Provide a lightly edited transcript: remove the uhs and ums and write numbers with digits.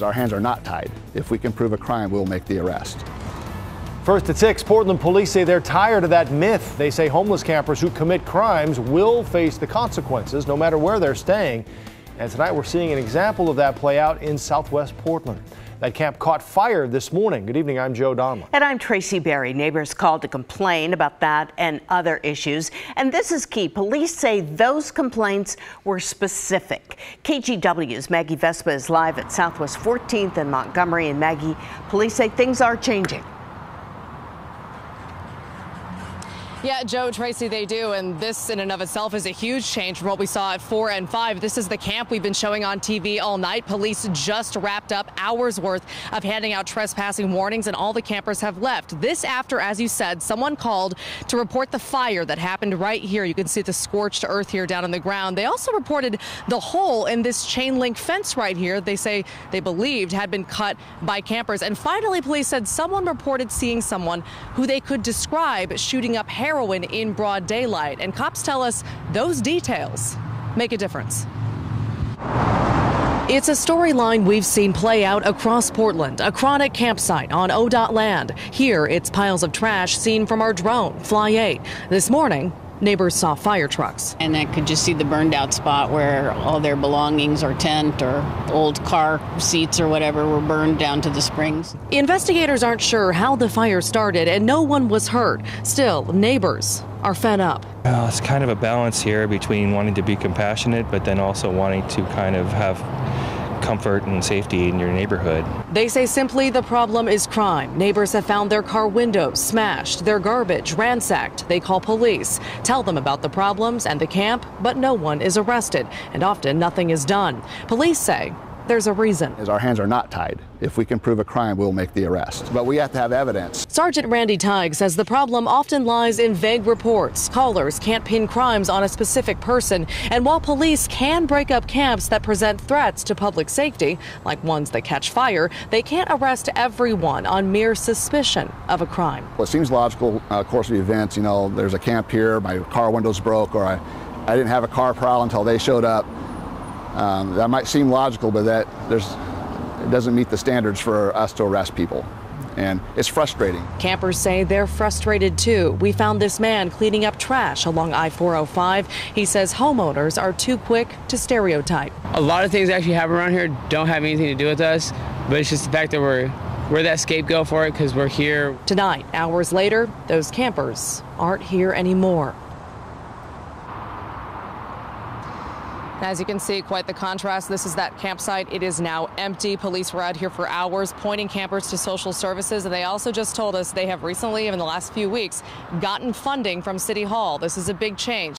Our hands are not tied. If we can prove a crime, we'll make the arrest. First at 6, Portland police say they're tired of that myth. They say homeless campers who commit crimes will face the consequences no matter where they're staying. And tonight we're seeing an example of that play out in Southwest Portland. That camp caught fire this morning. Good evening, I'm Joe Donlin. And I'm Tracy Berry. Neighbors called to complain about that and other issues. And this is key. Police say those complaints were specific. KGW's Maggie Vespa is live at Southwest 14th and Montgomery. And Maggie, police say things are changing. Yeah, Joe, Tracy, they do. And this in and of itself is a huge change from what we saw at 4 and 5. This is the camp we've been showing on TV all night. Police just wrapped up hours worth of handing out trespassing warnings, and all the campers have left. This after, as you said, someone called to report the fire that happened right here. You can see the scorched earth here down on the ground. They also reported the hole in this chain link fence right here. They say they believed had been cut by campers. And finally, police said someone reported seeing someone who they could describe shooting up heroin in broad daylight. And cops tell us those details make a difference. It's a storyline we've seen play out across Portland, a chronic campsite on ODOT land. Here, it's piles of trash seen from our drone, Fly 8. This morning, neighbors saw fire trucks. And I could just see the burned out spot where all their belongings or tent or old car seats or whatever were burned down to the springs. Investigators aren't sure how the fire started and no one was hurt. Still, neighbors are fed up. Well, it's kind of a balance here between wanting to be compassionate, but then also wanting to kind of have comfort and safety in your neighborhood. They say simply the problem is crime. Neighbors have found their car windows smashed, their garbage ransacked. They call police, tell them about the problems and the camp, but no one is arrested, and often nothing is done. Police say there's a reason. Our hands are not tied. If we can prove a crime, we'll make the arrest. But we have to have evidence. Sergeant Randy Teig says the problem often lies in vague reports. Callers can't pin crimes on a specific person. And while police can break up camps that present threats to public safety, like ones that catch fire, they can't arrest everyone on mere suspicion of a crime. Well, it seems logical, course of events. You know, there's a camp here, my car window's broke, or I didn't have a car prowl until they showed up. That might seem logical, but it doesn't meet the standards for us to arrest people. And it's frustrating. Campers say they're frustrated too. We found this man cleaning up trash along I-405. He says homeowners are too quick to stereotype. A lot of things actually happen around here don't have anything to do with us, but it's just the fact that we're that scapegoat for it because we're here. Tonight, hours later, those campers aren't here anymore. As you can see, quite the contrast. This is that campsite. It is now empty. Police were out here for hours pointing campers to social services. And they also just told us they have recently, in the last few weeks, gotten funding from City Hall. This is a big change.